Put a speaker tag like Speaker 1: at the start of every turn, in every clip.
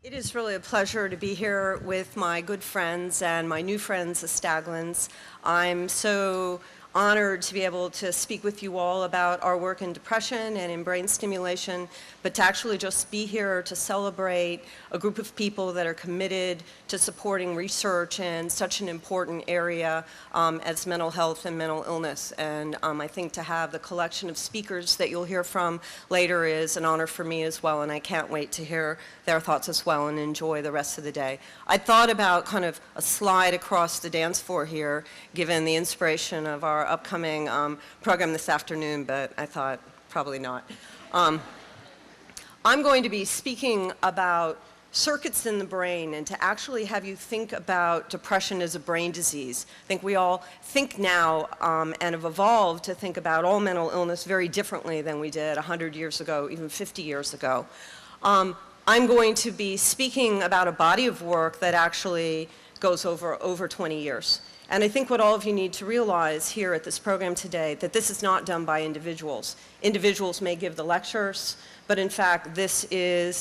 Speaker 1: It is really a pleasure to be here with my good friends and my new friends, the Staglins. I'm so honored to be able to speak with you all about our work in depression and in brain stimulation, but to actually just be here to celebrate a group of people that are committed to supporting research in such an important area as mental health and mental illness. And I think to have the collection of speakers that you'll hear from later is an honor for me as well, and I can't wait to hear their thoughts as well and enjoy the rest of the day. I thought about kind of a slide across the dance floor here, given the inspiration of our upcoming program this afternoon, but I thought probably not. I'm going to be speaking about circuits in the brain and to actually have you think about depression as a brain disease. I think we all think now and have evolved to think about all mental illness very differently than we did 100 years ago, even 50 years ago. I'm going to be speaking about a body of work that actually goes over 20 years. And I think what all of you need to realize here at this program today, that this is not done by individuals. Individuals may give the lectures, but in fact, this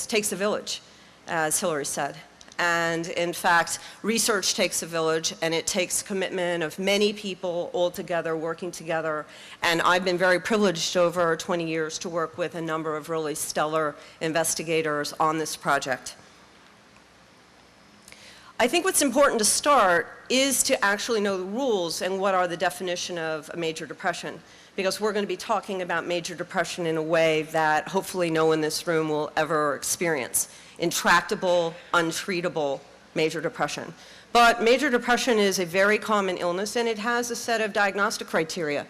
Speaker 1: takes a village, as Hillary said. And in fact, research takes a village, and it takes commitment of many people all together, working together. And I've been very privileged over 20 years to work with a number of really stellar investigators on this project. I think what's important to start is to actually know the rules and what are the definition of a major depression, because we're going to be talking about major depression in a way that hopefully no one in this room will ever experience. Intractable, untreatable major depression. But major depression is a very common illness, and it has a set of diagnostic criteria.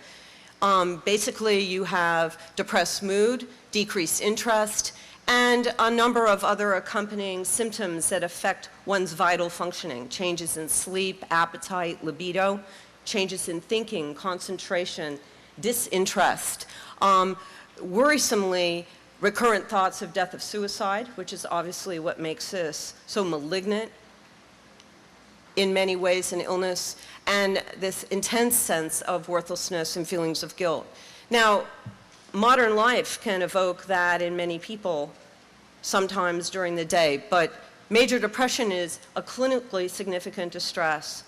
Speaker 1: Basically, you have depressed mood, decreased interest, and a number of other accompanying symptoms that affect one's vital functioning. Changes in sleep, appetite, libido, changes in thinking, concentration, disinterest. Worrisomely, recurrent thoughts of death, of suicide, which is obviously what makes this so malignant in many ways an illness, and this intense sense of worthlessness and feelings of guilt. Now, modern life can evoke that in many people sometimes during the day, but major depression is a clinically significant distress,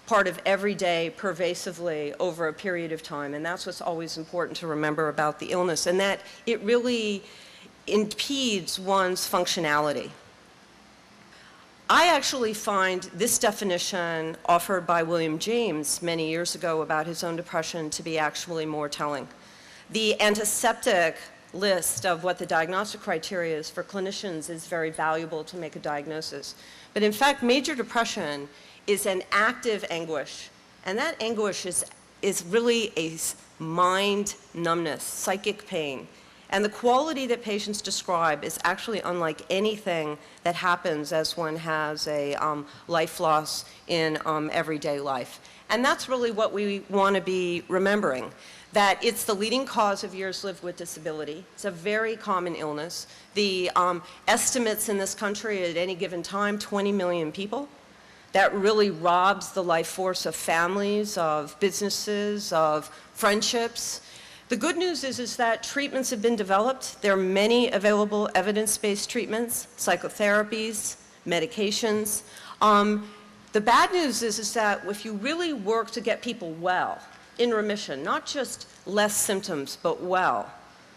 Speaker 1: part of every day, pervasively over a period of time, and that's what's always important to remember about the illness, and that it really impedes one's functionality. I actually find this definition offered by William James many years ago about his own depression to be actually more telling. The antiseptic list of what the diagnostic criteria is for clinicians is very valuable to make a diagnosis. But in fact, major depression is an active anguish, and that anguish is really a mind numbness, psychic pain. And the quality that patients describe is actually unlike anything that happens as one has a life loss in everyday life. And that's really what we want to be remembering, that it's the leading cause of years lived with disability. It's a very common illness. The estimates in this country at any given time, 20 million people. That really robs the life force of families, of businesses, of friendships. The good news is that treatments have been developed. There are many available evidence-based treatments, psychotherapies, medications. The bad news is that if you really work to get people well, in remission, not just less symptoms, but well,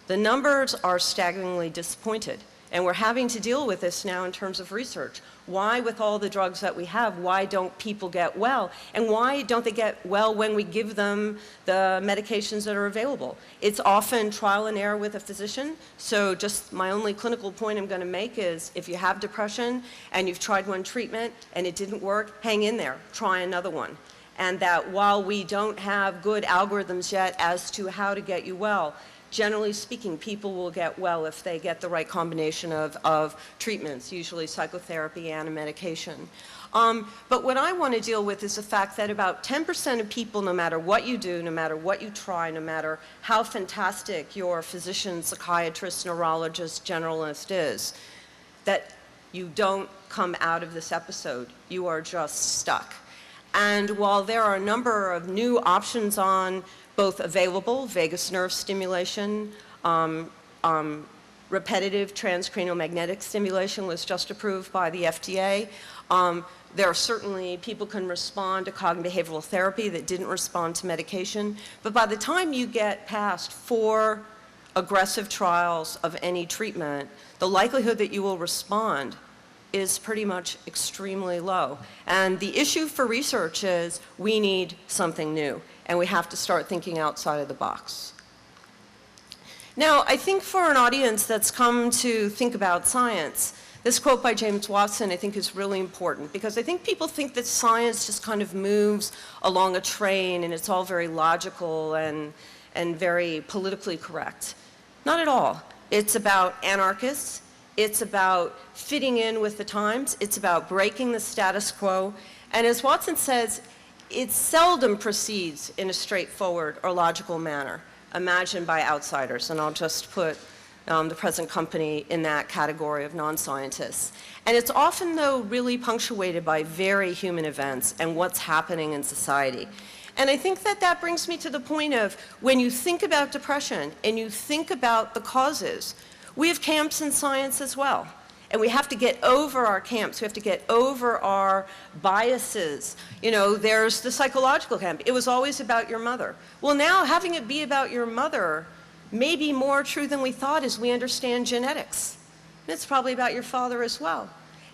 Speaker 1: the numbers are staggeringly disappointed. And we're having to deal with this now in terms of research. Why, with all the drugs that we have, why don't people get well? And why don't they get well when we give them the medications that are available? It's often trial and error with a physician. So just my only clinical point I'm going to make is if you have depression and you've tried one treatment and it didn't work, hang in there, try another one. And that while we don't have good algorithms yet as to how to get you well, generally speaking, people will get well if they get the right combination of treatments, usually psychotherapy and a medication. But what I want to deal with is the fact that about 10% of people, no matter what you do, no matter what you try, no matter how fantastic your physician, psychiatrist, neurologist, generalist is, that you don't come out of this episode. You are just stuck. And while there are a number of new options on both available, vagus nerve stimulation, repetitive transcranial magnetic stimulation was just approved by the FDA. There are certainly people can respond to cognitive behavioral therapy that didn't respond to medication. But by the time you get past 4 aggressive trials of any treatment, the likelihood that you will respond is pretty much extremely low. And the issue for research is we need something new, and we have to start thinking outside of the box. Now, I think for an audience that's come to think about science, this quote by James Watson I think is really important, because I think people think that science just kind of moves along a train and it's all very logical and very politically correct. Not at all. It's about anarchists. It's about fitting in with the times. It's about breaking the status quo. And as Watson says, it seldom proceeds in a straightforward or logical manner imagined by outsiders. And I'll just put the present company in that category of non-scientists. And it's often, though, really punctuated by very human events and what's happening in society. And I think that that brings me to the point of when you think about depression and you think about the causes, we have camps in science as well. And we have to get over our camps. We have to get over our biases. You know, there's the psychological camp. It was always about your mother. Well, now having it be about your mother may be more true than we thought as we understand genetics. And it's probably about your father as well.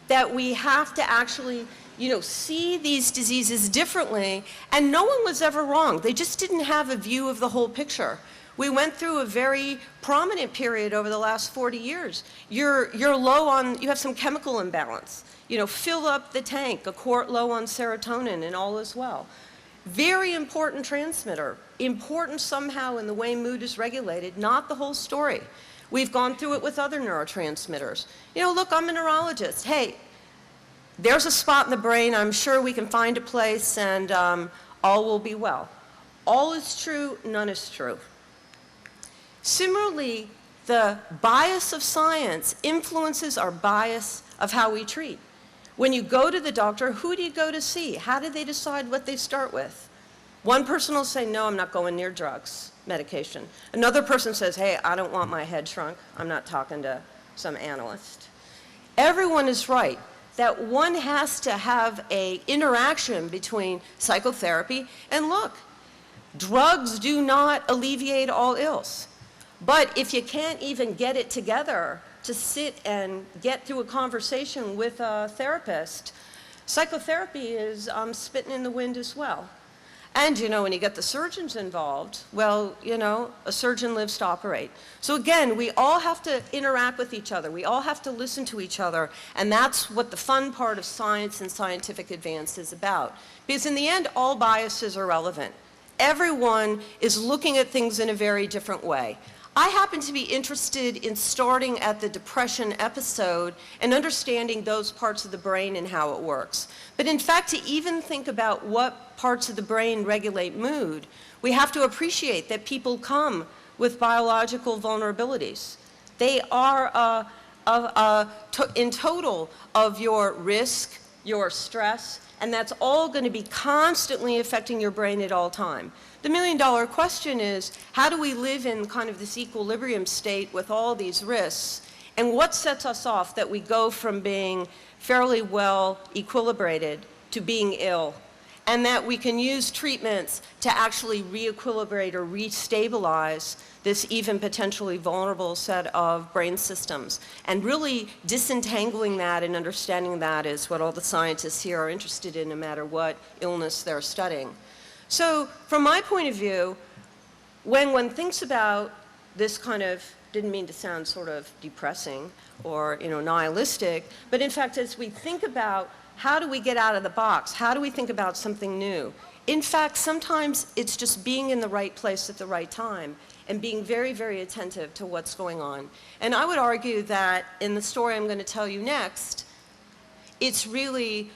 Speaker 1: That we have to actually, you know, see these diseases differently, and no one was ever wrong. They just didn't have a view of the whole picture. We went through a very prominent period over the last 40 years. You're low on, you have some chemical imbalance. You know, fill up the tank, a quart low on serotonin, and all is well. Very important transmitter, important somehow in the way mood is regulated, not the whole story. We've gone through it with other neurotransmitters. You know, look, I'm a neurologist. Hey, there's a spot in the brain, I'm sure we can find a place, and all will be well. All is true, none is true. Similarly, the bias of science influences our bias of how we treat. When you go to the doctor, who do you go to see? How do they decide what they start with? One person will say, no, I'm not going near drugs, medication. Another person says, hey, I don't want my head shrunk. I'm not talking to some analyst. Everyone is right that one has to have an interaction between psychotherapy and look, drugs do not alleviate all ills. But if you can't even get it together to sit and get through a conversation with a therapist, psychotherapy is spitting in the wind as well. And, you know, when you get the surgeons involved, well, you know, a surgeon lives to operate. So again, we all have to interact with each other. We all have to listen to each other. And that's what the fun part of science and scientific advance is about. Because in the end, all biases are relevant. Everyone is looking at things in a very different way. I happen to be interested in starting at the depression episode and understanding those parts of the brain and how it works. But in fact, to even think about what parts of the brain regulate mood, we have to appreciate that people come with biological vulnerabilities. They are in total of your risk, your stress, and that's all going to be constantly affecting your brain at all time. The million-dollar question is, how do we live in kind of this equilibrium state with all these risks? And what sets us off that we go from being fairly well equilibrated to being ill? And that we can use treatments to actually re-equilibrate or re-stabilize this even potentially vulnerable set of brain systems. And really disentangling that and understanding that is what all the scientists here are interested in, no matter what illness they're studying. So from my point of view, when one thinks about this kind of, didn't mean to sound sort of depressing or, you know, nihilistic, but in fact, as we think about how do we get out of the box, how do we think about something new? In fact, sometimes it's just being in the right place at the right time and being very, very attentive to what's going on. And I would argue that in the story I'm going to tell you next, it's really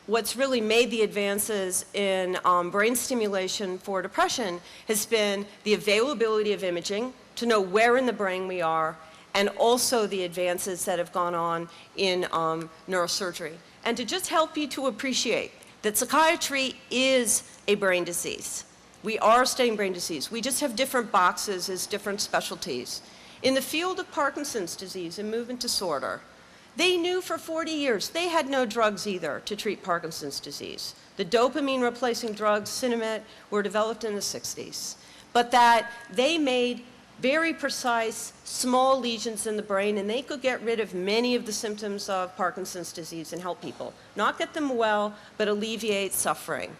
Speaker 1: what's really made the advances in brain stimulation for depression has been the availability of imaging to know where in the brain we are, and also the advances that have gone on in neurosurgery. And to just help you to appreciate that psychiatry is a brain disease. We are studying brain disease. We just have different boxes as different specialties. In the field of Parkinson's disease and movement disorder, they knew for 40 years they had no drugs either to treat Parkinson's disease. The dopamine-replacing drugs, Sinemet, were developed in the 60s, but that they made very precise, small lesions in the brain, and they could get rid of many of the symptoms of Parkinson's disease and help people. Not get them well, but alleviate suffering.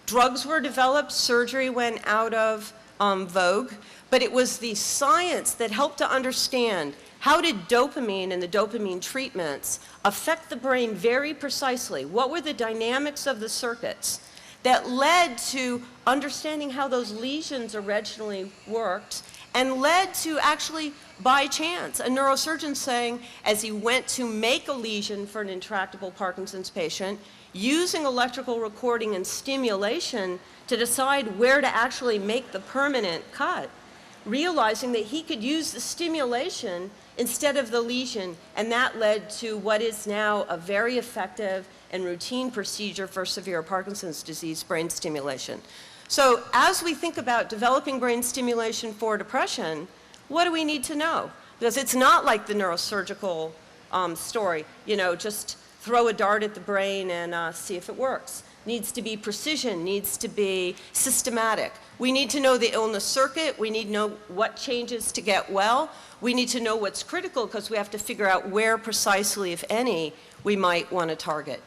Speaker 1: Drugs were developed, surgery went out of vogue, but it was the science that helped to understand how did dopamine and the dopamine treatments affect the brain very precisely. What were the dynamics of the circuits that led to understanding how those lesions originally worked, and led to actually, by chance, a neurosurgeon saying, as he went to make a lesion for an intractable Parkinson's patient, using electrical recording and stimulation to decide where to actually make the permanent cut, realizing that he could use the stimulation instead of the lesion, and that led to what is now a very effective and routine procedure for severe Parkinson's disease, brain stimulation. So as we think about developing brain stimulation for depression, what do we need to know? Because it's not like the neurosurgical story, you know, just throw a dart at the brain and see if it works. Needs to be precision, needs to be systematic. We need to know the illness circuit, we need to know what changes to get well, we need to know what's critical because we have to figure out where precisely, if any, we might want to target.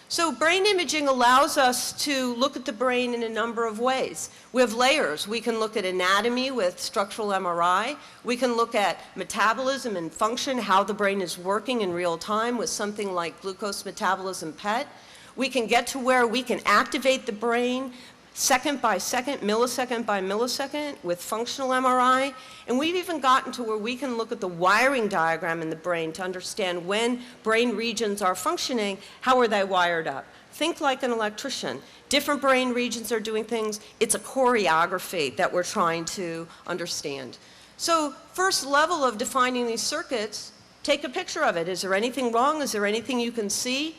Speaker 1: So brain imaging allows us to look at the brain in a number of ways. We have layers. We can look at anatomy with structural MRI. We can look at metabolism and function, how the brain is working in real time with something like glucose metabolism PET. We can get to where we can activate the brain second by second, millisecond by millisecond with functional MRI. And we've even gotten to where we can look at the wiring diagram in the brain to understand when brain regions are functioning, how are they wired up. Think like an electrician. Different brain regions are doing things. It's a choreography that we're trying to understand. So first level of defining these circuits, take a picture of it. Is there anything wrong? Is there anything you can see?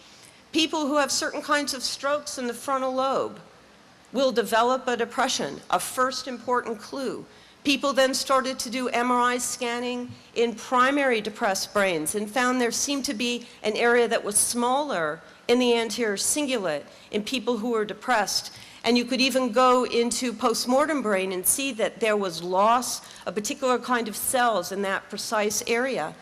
Speaker 1: People who have certain kinds of strokes in the frontal lobe will develop a depression, a first important clue. People then started to do MRI scanning in primary depressed brains and found there seemed to be an area that was smaller in the anterior cingulate in people who were depressed. And you could even go into postmortem brain and see that there was loss of particular kind of cells in that precise area.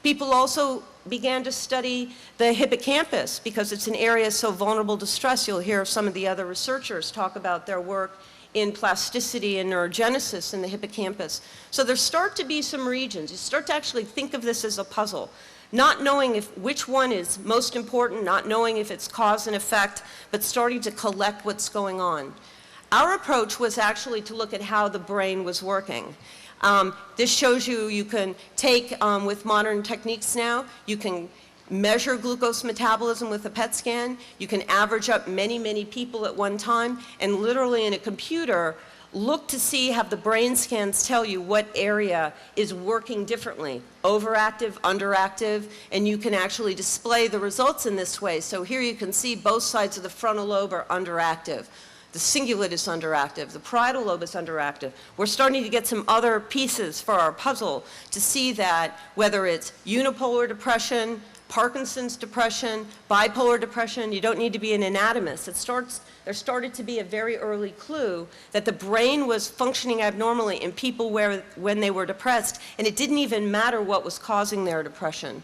Speaker 1: People also began to study the hippocampus because it's an area so vulnerable to stress. You'll hear some of the other researchers talk about their work in plasticity and neurogenesis in the hippocampus. So there start to be some regions. You start to actually think of this as a puzzle, not knowing which one is most important, not knowing if it's cause and effect, but starting to collect what's going on. Our approach was actually to look at how the brain was working. This shows you can take, with modern techniques now, you can measure glucose metabolism with a PET scan. You can average up many, many people at one time, and literally in a computer, look to see, have the brain scans tell you what area is working differently, overactive, underactive, and you can actually display the results in this way. So here you can see both sides of the frontal lobe are underactive. The cingulate is underactive, the parietal lobe is underactive. We're starting to get some other pieces for our puzzle to see that whether it's unipolar depression, Parkinson's depression, bipolar depression, you don't need to be an anatomist. There started to be a very early clue that the brain was functioning abnormally in people when they were depressed, and it didn't even matter what was causing their depression.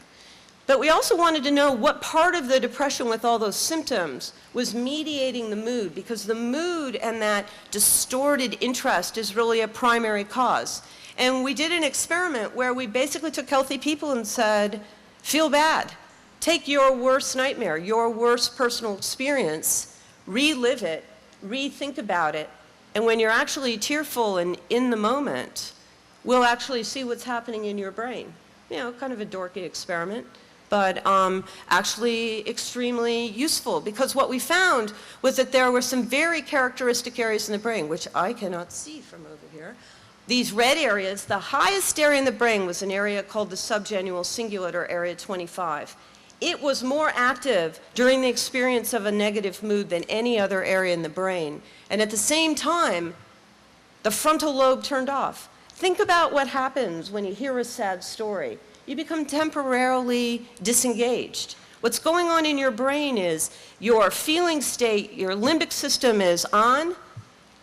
Speaker 1: But we also wanted to know what part of the depression with all those symptoms was mediating the mood, because the mood and that distorted interest is really a primary cause. And we did an experiment where we basically took healthy people and said, feel bad. Take your worst nightmare, your worst personal experience, relive it, rethink about it, and when you're actually tearful and in the moment, we'll actually see what's happening in your brain. You know, kind of a dorky experiment, but actually extremely useful, because what we found was that there were some very characteristic areas in the brain, which I cannot see from over here. These red areas, the highest area in the brain was an area called the subgenual cingulate, or area 25. It was more active during the experience of a negative mood than any other area in the brain. And at the same time, the frontal lobe turned off. Think about what happens when you hear a sad story. You become temporarily disengaged. What's going on in your brain is your feeling state, your limbic system is on,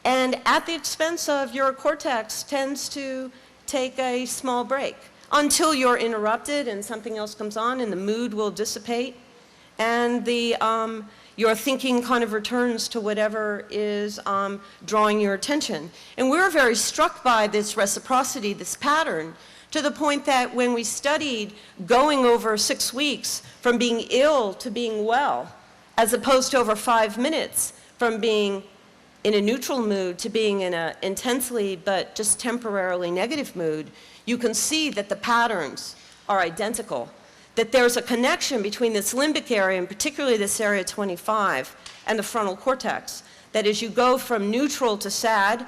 Speaker 1: and at the expense of your cortex tends to take a small break until you're interrupted and something else comes on and the mood will dissipate and your thinking kind of returns to whatever is drawing your attention. And we're very struck by this reciprocity, this pattern, to the point that when we studied going over 6 weeks from being ill to being well, as opposed to over 5 minutes from being in a neutral mood to being in an intensely but just temporarily negative mood, you can see that the patterns are identical, that there's a connection between this limbic area, and particularly this area 25, and the frontal cortex, that as you go from neutral to sad,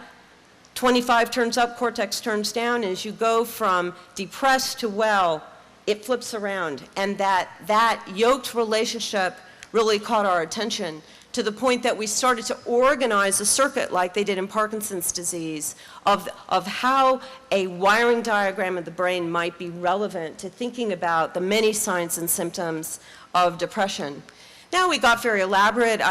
Speaker 1: 25 turns up, cortex turns down, and as you go from depressed to well, it flips around. And that yoked relationship really caught our attention to the point that we started to organize a circuit like they did in Parkinson's disease of how a wiring diagram of the brain might be relevant to thinking about the many signs and symptoms of depression. Now we got very elaborate.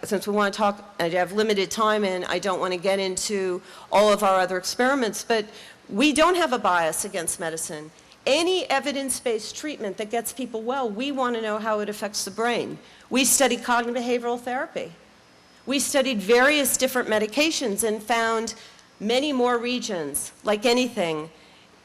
Speaker 1: Since we want to talk, I have limited time and I don't want to get into all of our other experiments, but we don't have a bias against medicine. Any evidence-based treatment that gets people well, we want to know how it affects the brain. We studied cognitive behavioral therapy. We studied various different medications and found many more regions. Like anything,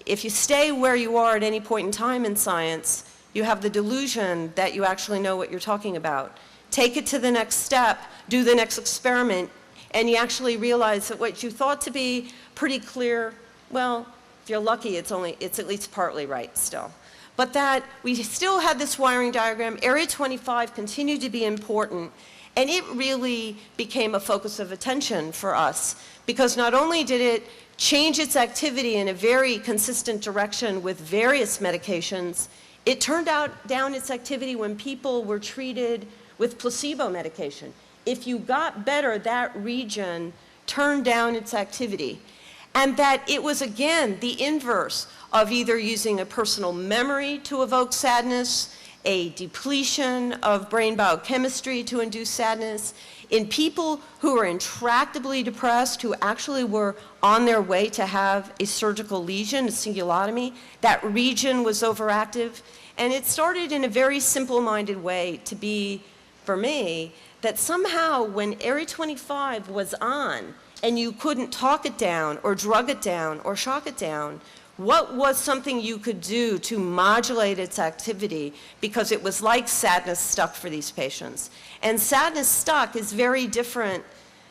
Speaker 1: if you stay where you are at any point in time in science, you have the delusion that you actually know what you're talking about. Take it to the next step, do the next experiment, and you actually realize that what you thought to be pretty clear, well, if you're lucky, it's at least partly right still. But that we still had this wiring diagram. Area 25 continued to be important, and it really became a focus of attention for us, because not only did it change its activity in a very consistent direction with various medications, it turned down its activity when people were treated with placebo medication. If you got better, that region turned down its activity. And that it was, again, the inverse of either using a personal memory to evoke sadness, a depletion of brain biochemistry to induce sadness. In people who were intractably depressed, who actually were on their way to have a surgical lesion, a cingulotomy, that region was overactive. And it started in a very simple-minded way to be, for me, that somehow when Area 25 was on, and you couldn't talk it down or drug it down or shock it down, what was something you could do to modulate its activity? Because it was like sadness stuck for these patients. And sadness stuck is very different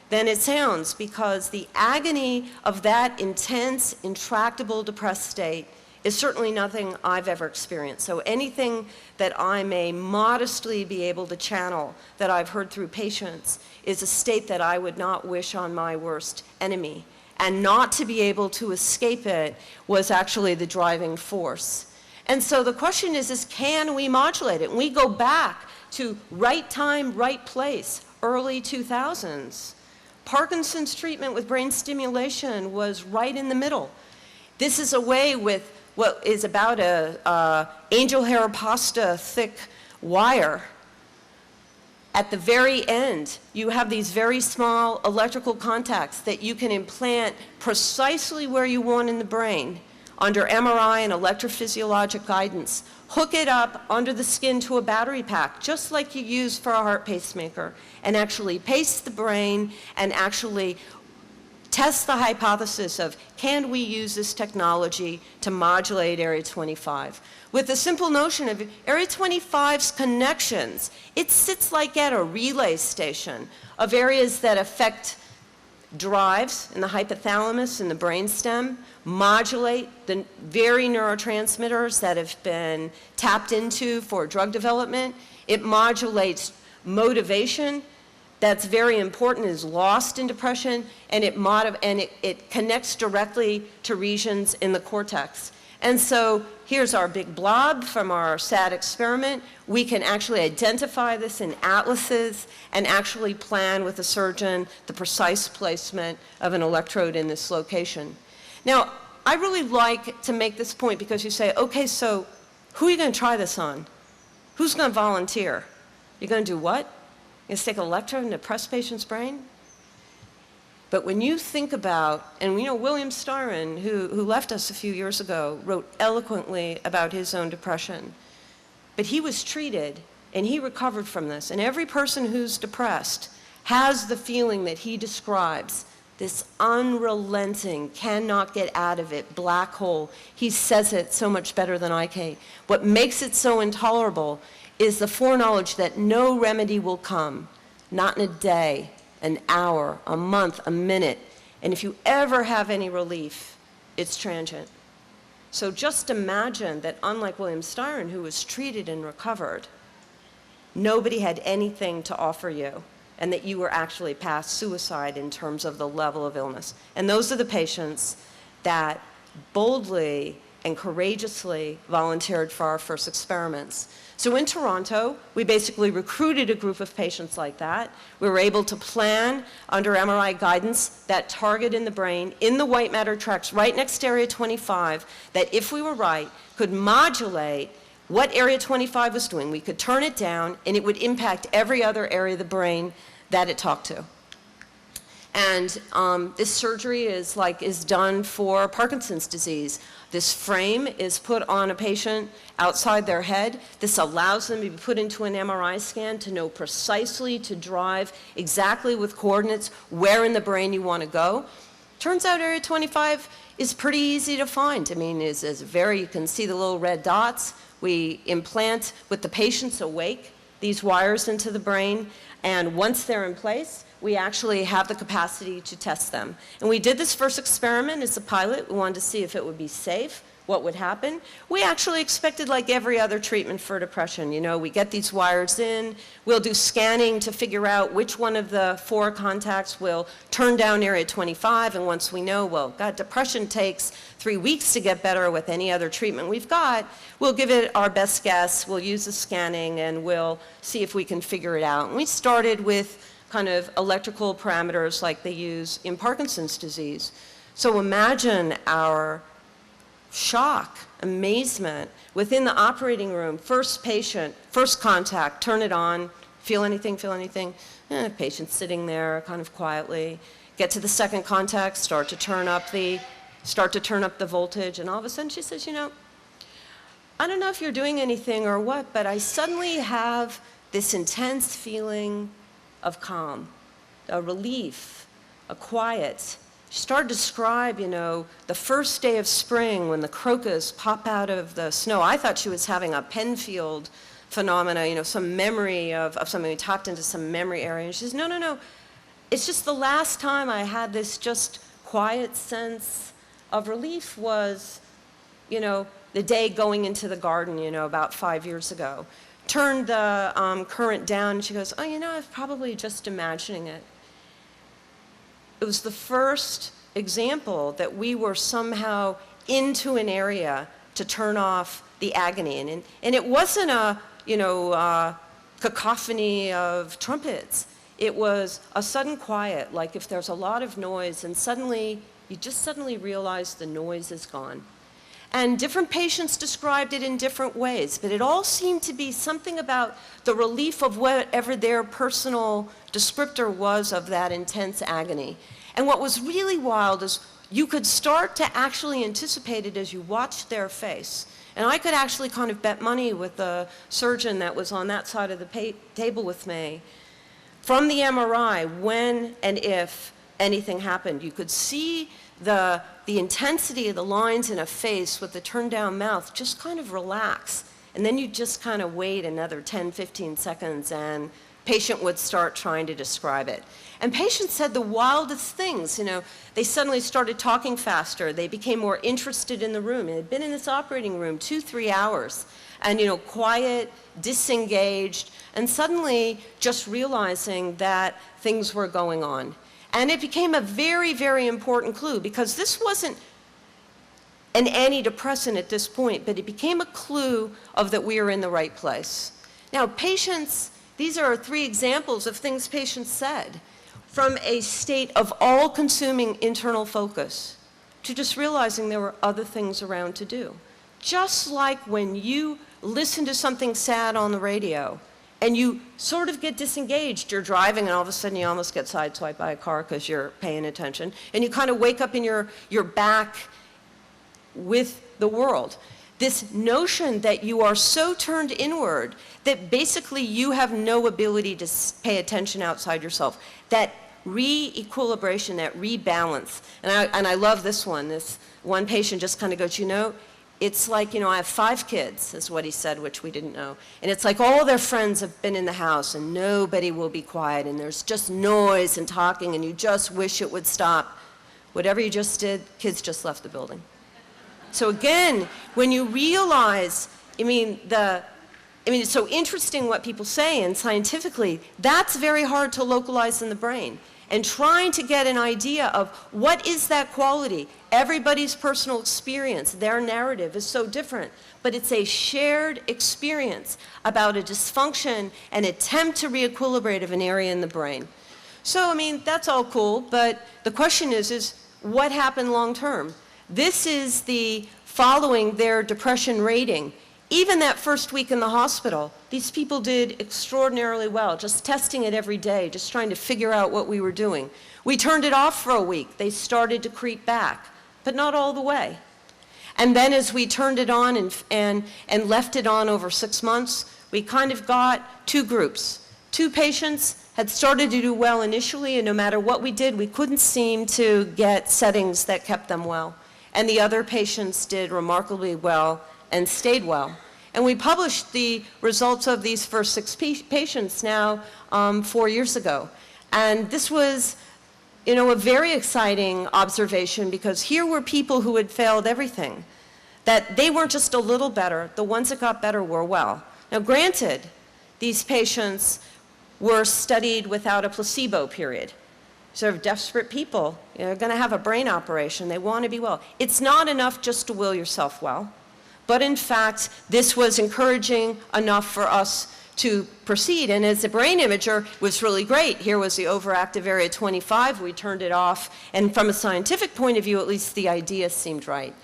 Speaker 1: than it sounds, because the agony of that intense, intractable, depressed state is certainly nothing I've ever experienced. So anything that I may modestly be able to channel that I've heard through patients is a state that I would not wish on my worst enemy. And not to be able to escape it was actually the driving force. And so the question is can we modulate it? And we go back to right time, right place, early 2000s. Parkinson's treatment with brain stimulation was right in the middle. This is a way with what is about a angel hair pasta thick wire. At the very end, you have these very small electrical contacts that you can implant precisely where you want in the brain under MRI and electrophysiologic guidance. Hook it up under the skin to a battery pack, just like you use for a heart pacemaker, and actually pace the brain and actually test the hypothesis of, can we use this technology to modulate Area 25? With the simple notion of Area 25's connections, it sits like at a relay station of areas that affect drives in the hypothalamus and the brainstem, modulate the very neurotransmitters that have been tapped into for drug development. It modulates motivation. That's very important, is lost in depression, and it connects directly to regions in the cortex. And so here's our big blob from our SAD experiment. We can actually identify this in atlases and actually plan with the surgeon the precise placement of an electrode in this location. Now, I really like to make this point because you say, okay, so who are you going to try this on? Who's going to volunteer? You're going to do what? You're going to stick an electrode in a depressed patient's brain? But when you think about, and we know William Styron, who left us a few years ago, wrote eloquently about his own depression. But he was treated, and he recovered from this. And every person who's depressed has the feeling that he describes, this unrelenting, cannot get out of it, black hole. He says it so much better than I can. What makes it so intolerable is the foreknowledge that no remedy will come, not in a day, an hour, a month, a minute. And if you ever have any relief, it's transient. So just imagine that unlike William Styron, who was treated and recovered, nobody had anything to offer you, and that you were actually past suicide in terms of the level of illness. And those are the patients that boldly and courageously volunteered for our first experiments. So in Toronto, we basically recruited a group of patients like that. We were able to plan under MRI guidance that target in the brain, in the white matter tracts, right next to Area 25, that if we were right, could modulate what Area 25 was doing. We could turn it down, and it would impact every other area of the brain that it talked to. And this surgery is done for Parkinson's disease. This frame is put on a patient outside their head. This allows them to be put into an MRI scan to know precisely, to drive exactly with coordinates where in the brain you want to go. Turns out Area 25 is pretty easy to find. I mean, is you can see the little red dots. We implant, with the patients awake, these wires into the brain, and once they're in place, we actually have the capacity to test them. And we did this first experiment as a pilot. We wanted to see if it would be safe, what would happen. We actually expected like every other treatment for depression. You know, we get these wires in, we'll do scanning to figure out which one of the 4 contacts will turn down Area 25, and once we know, well, God, depression takes 3 weeks to get better with any other treatment we've got, we'll give it our best guess, we'll use the scanning, and we'll see if we can figure it out. And we started with kind of electrical parameters like they use in Parkinson's disease. So imagine our shock, amazement, within the operating room, first patient, first contact, turn it on, feel anything, patient's sitting there kind of quietly, get to the second contact, start to turn up the voltage, and all of a sudden she says, you know, I don't know if you're doing anything or what, but I suddenly have this intense feeling of calm, a relief, a quiet. She started to describe, you know, the first day of spring when the crocus pop out of the snow. I thought she was having a Penfield phenomena, you know, some memory of something. We tapped into some memory area. And she says, no, it's just the last time I had this just quiet sense of relief was, you know, the day going into the garden, you know, about 5 years ago. Turned the current down, and she goes, oh, you know, I was probably just imagining it. It was the first example that we were somehow into an area to turn off the agony. And it wasn't a, you know, cacophony of trumpets. It was a sudden quiet, like if there's a lot of noise, and suddenly, you just suddenly realize the noise is gone. And different patients described it in different ways, but it all seemed to be something about the relief of whatever their personal descriptor was of that intense agony. And what was really wild is you could start to actually anticipate it as you watched their face. And I could actually kind of bet money with the surgeon that was on that side of the table with me. From the MRI, when and if anything happened, you could see the intensity of the lines in a face with the turned down mouth just kind of relax. And then you just kind of wait another 10, 15 seconds and patient would start trying to describe it. And patients said the wildest things, you know, they suddenly started talking faster, they became more interested in the room. They had been in this operating room 2-3 hours and, you know, quiet, disengaged, and suddenly just realizing that things were going on. And it became a very, very important clue because this wasn't an antidepressant at this point, but it became a clue of that we are in the right place. Now, patients, these are 3 examples of things patients said. From a state of all-consuming internal focus to just realizing there were other things around to do. Just like when you listen to something sad on the radio and you sort of get disengaged, you're driving and all of a sudden you almost get sideswiped by a car because you're paying attention, and you kind of wake up in your back with the world. This notion that you are so turned inward that basically you have no ability to pay attention outside yourself. That re-equilibration, that rebalance. And I love this one. This one patient just kind of goes, you know, it's like, you know, I have 5 kids, is what he said, which we didn't know. And it's like all their friends have been in the house and nobody will be quiet and there's just noise and talking and you just wish it would stop. Whatever you just did, kids just left the building. So again, when you realize, it's so interesting what people say, and scientifically, that's very hard to localize in the brain. And trying to get an idea of what is that quality. Everybody's personal experience, their narrative is so different, but it's a shared experience about a dysfunction, an attempt to re-equilibrate of an area in the brain. So, that's all cool, but the question is what happened long term? This is the following their depression rating. Even that first week in the hospital, these people did extraordinarily well, just testing it every day, just trying to figure out what we were doing. We turned it off for a week. They started to creep back, but not all the way. And then as we turned it on and left it on over 6 months, we kind of got 2 groups. 2 patients had started to do well initially, and no matter what we did, we couldn't seem to get settings that kept them well. And the other patients did remarkably well and stayed well. And we published the results of these first 6 patients now 4 years ago. And this was, a very exciting observation, because here were people who had failed everything, that they weren't just a little better, the ones that got better were well. Now granted, these patients were studied without a placebo period. Sort of desperate people, they're going to have a brain operation, they want to be well. It's not enough just to will yourself well, but in fact, this was encouraging enough for us to proceed. And as a brain imager, it was really great. Here was the overactive area 25, we turned it off, and from a scientific point of view, at least the idea seemed right.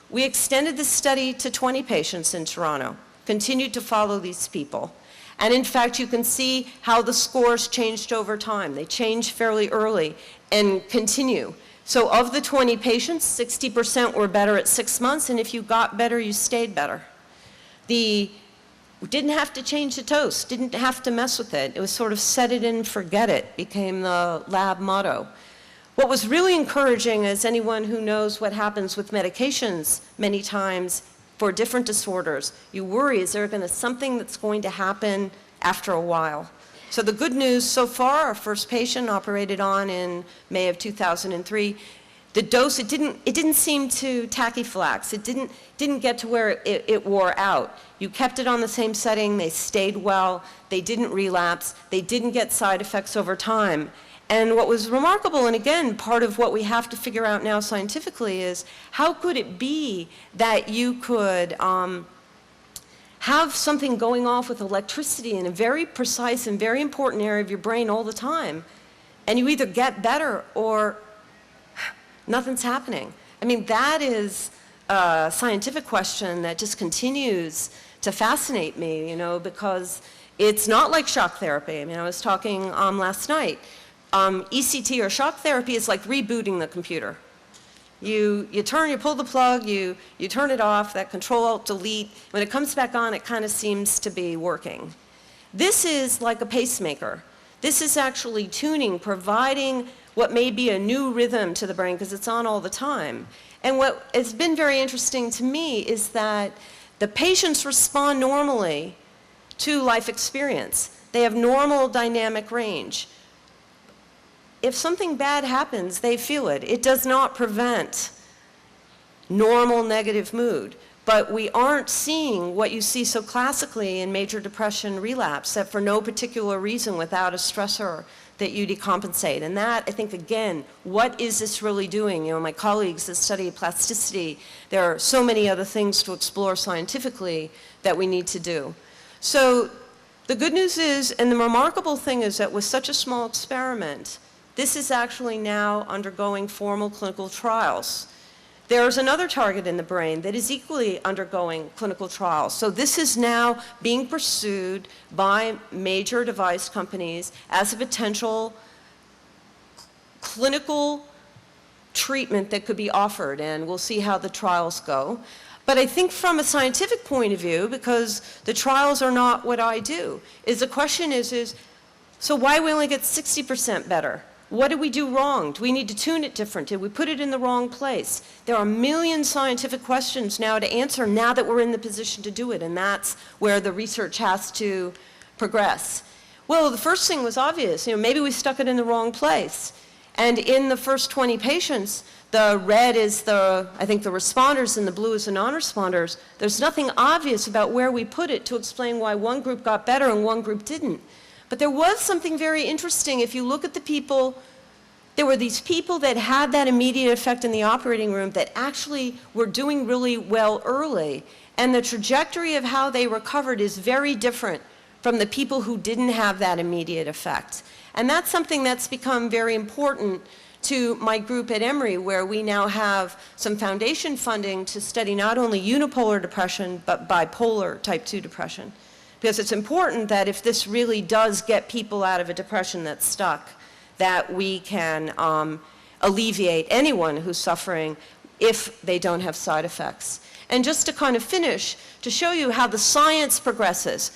Speaker 1: We extended the study to 20 patients in Toronto, continued to follow these people. And in fact, you can see how the scores changed over time. They changed fairly early and continue. So of the 20 patients, 60% were better at 6 months, and if you got better, you stayed better. We didn't have to change the toast, didn't have to mess with it. It was sort of set it and forget it, became the lab motto. What was really encouraging, as anyone who knows what happens with medications many times for different disorders, you worry, is there something that's going to happen after a while? So the good news so far, our first patient operated on in May of 2003, the dose, it didn't seem to tachyphylax. It didn't get to where it wore out. You kept it on the same setting, they stayed well, they didn't relapse, they didn't get side effects over time. And what was remarkable, and again, part of what we have to figure out now scientifically, is how could it be that you could have something going off with electricity in a very precise and very important area of your brain all the time, and you either get better or nothing's happening. That is a scientific question that just continues to fascinate me, because it's not like shock therapy. I was talking last night. ECT or shock therapy is like rebooting the computer. You pull the plug, you turn it off, that Control-Alt-Delete. When it comes back on, it kind of seems to be working. This is like a pacemaker. This is actually tuning, providing what may be a new rhythm to the brain because it's on all the time. And what has been very interesting to me is that the patients respond normally to life experience. They have normal dynamic range. If something bad happens, they feel it. It does not prevent normal negative mood. But we aren't seeing what you see so classically in major depression relapse, that for no particular reason without a stressor that you decompensate. And that, I think, again, what is this really doing? My colleagues that study plasticity, there are so many other things to explore scientifically that we need to do. So the good news is, and the remarkable thing is that with such a small experiment, this is actually now undergoing formal clinical trials. there's another target in the brain that is equally undergoing clinical trials. So this is now being pursued by major device companies as a potential clinical treatment that could be offered, and we'll see how the trials go. But I think from a scientific point of view, because the trials are not what I do, is the question is so why we only get 60% better? What did we do wrong? Do we need to tune it different? Did we put it in the wrong place? There are a million scientific questions now to answer now that we're in the position to do it, and that's where the research has to progress. Well, the first thing was obvious. Maybe we stuck it in the wrong place. And in the first 20 patients, the red is I think the responders, and the blue is the non-responders. There's nothing obvious about where we put it to explain why one group got better and one group didn't. But there was something very interesting. If you look at the people, there were these people that had that immediate effect in the operating room that actually were doing really well early. And the trajectory of how they recovered is very different from the people who didn't have that immediate effect. And that's something that's become very important to my group at Emory, where we now have some foundation funding to study not only unipolar depression, but bipolar type 2 depression. Because it's important that if this really does get people out of a depression that's stuck, that we can alleviate anyone who's suffering if they don't have side effects. And just to kind of finish, to show you how the science progresses,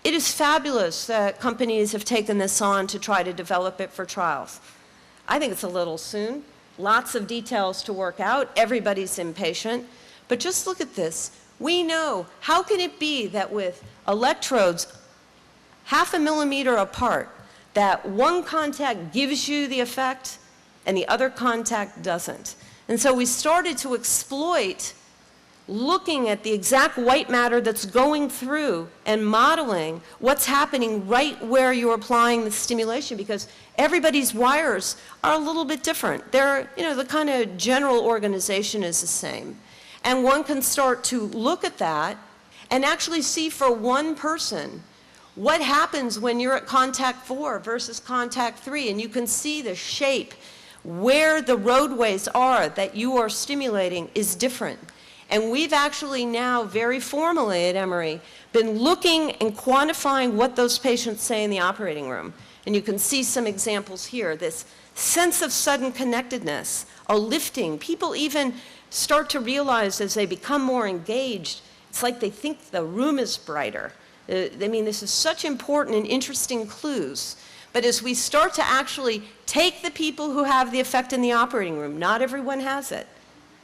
Speaker 1: it is fabulous that companies have taken this on to try to develop it for trials. I think it's a little soon. Lots of details to work out. Everybody's impatient. But just look at this. We know, how can it be that with electrodes 0.5 millimeter apart, that one contact gives you the effect and the other contact doesn't? And so we started to exploit looking at the exact white matter that's going through and modeling what's happening right where you're applying the stimulation, because everybody's wires are a little bit different. They're, the kind of general organization is the same. And one can start to look at that and actually see for one person what happens when you're at contact 4 versus contact 3. And you can see the shape where the roadways are that you are stimulating is different. And we've actually now very formally at Emory been looking and quantifying what those patients say in the operating room. And you can see some examples here. This sense of sudden connectedness, a lifting. People even start to realize as they become more engaged, it's like they think the room is brighter. This is such important and interesting clues. But as we start to actually take the people who have the effect in the operating room, not everyone has it.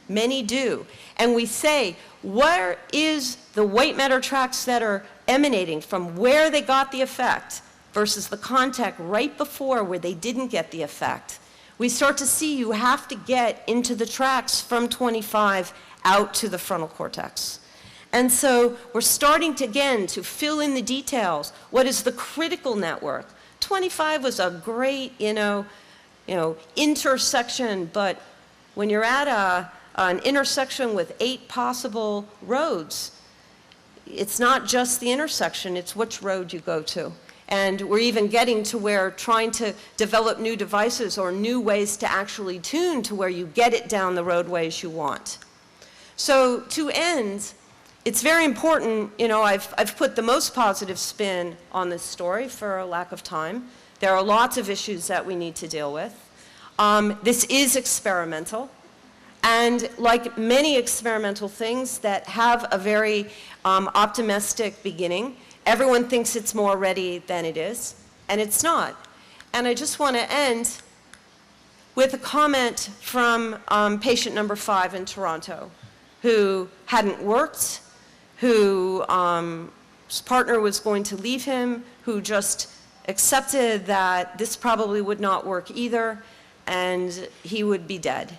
Speaker 1: Many do. And we say, where is the white matter tracts that are emanating from where they got the effect versus the contact right before where they didn't get the effect? We start to see you have to get into the tracts from 25 out to the frontal cortex. And so we're starting to, again, to fill in the details. What is the critical network? 25 was a great, intersection, but when you're at an intersection with 8 possible roads, it's not just the intersection, it's which road you go to. And we're even getting to where trying to develop new devices or new ways to actually tune to where you get it down the roadways you want. So to end, it's very important, I've put the most positive spin on this story for a lack of time. There are lots of issues that we need to deal with. This is experimental. And like many experimental things that have a very optimistic beginning, everyone thinks it's more ready than it is, and it's not. And I just want to end with a comment from patient number 5 in Toronto, who hadn't worked, whose partner was going to leave him, who just accepted that this probably would not work either, and he would be dead.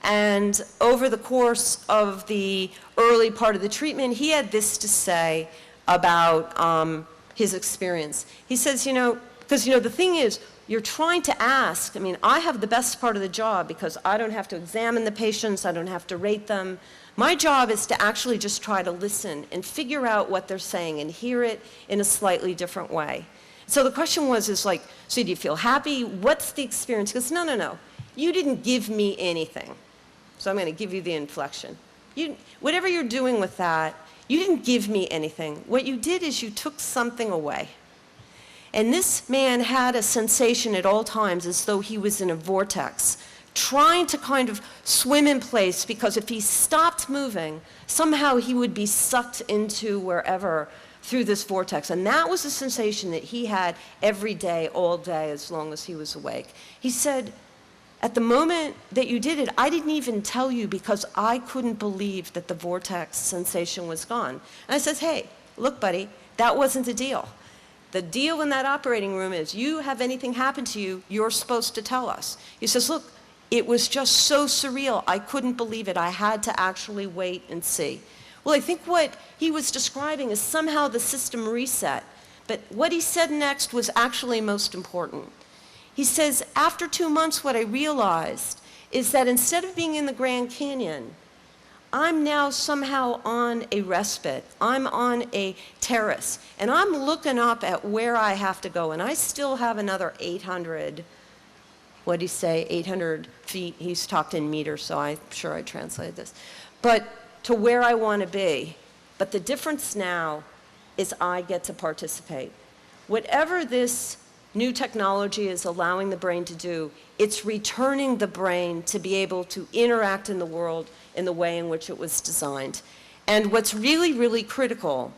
Speaker 1: And over the course of the early part of the treatment, he had this to say about his experience. He says, because the thing is, you're trying to ask, I have the best part of the job because I don't have to examine the patients, I don't have to rate them. My job is to actually just try to listen and figure out what they're saying and hear it in a slightly different way. So the question so do you feel happy? What's the experience? He goes, no, you didn't give me anything. So I'm going to give you the inflection. Whatever you're doing with that, you didn't give me anything. What you did is you took something away. And this man had a sensation at all times as though he was in a vortex, trying to kind of swim in place, because if he stopped moving, somehow he would be sucked into wherever through this vortex. And that was a sensation that he had every day, all day, as long as he was awake. He said, at the moment that you did it, I didn't even tell you because I couldn't believe that the vortex sensation was gone. And I says, hey, look, buddy, that wasn't the deal. The deal in that operating room is you have anything happen to you, you're supposed to tell us. He says, look, it was just so surreal. I couldn't believe it. I had to actually wait and see. Well, I think what he was describing is somehow the system reset. But what he said next was actually most important. He says, after 2 months, what I realized is that instead of being in the Grand Canyon, I'm now somehow on a respite. I'm on a terrace, and I'm looking up at where I have to go, and I still have another 800, what did he say, 800 feet. He's talked in meters, so I'm sure I translated this. But to where I want to be. But the difference now is I get to participate. Whatever this new technology is allowing the brain to do, it's returning the brain to be able to interact in the world in the way in which it was designed. And what's really, really critical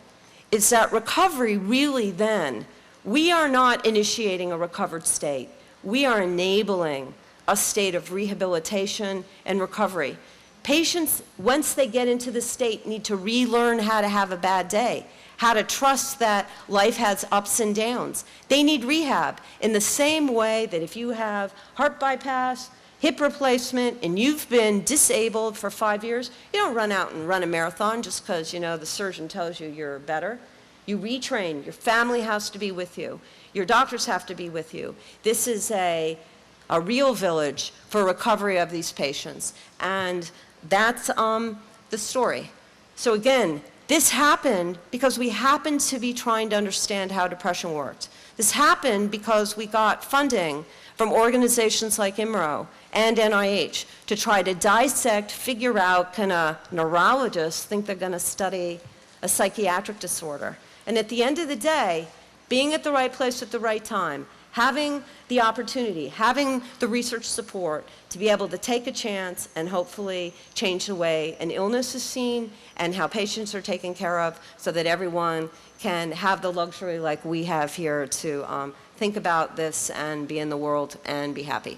Speaker 1: is that recovery really then, we are not initiating a recovered state. We are enabling a state of rehabilitation and recovery. Patients, once they get into this state, need to relearn how to have a bad day, how to trust that life has ups and downs. They need rehab in the same way that if you have heart bypass, hip replacement, and you've been disabled for 5 years, you don't run out and run a marathon just because, the surgeon tells you you're better. You retrain. Your family has to be with you. Your doctors have to be with you. This is a real village for recovery of these patients. And that's the story. So again, this happened because we happened to be trying to understand how depression worked. This happened because we got funding from organizations like IMRO and NIH to try to dissect, figure out, can a neurologist think they're going to study a psychiatric disorder? And at the end of the day, being at the right place at the right time, having the opportunity, having the research support to be able to take a chance and hopefully change the way an illness is seen and how patients are taken care of so that everyone can have the luxury like we have here to think about this and be in the world and be happy.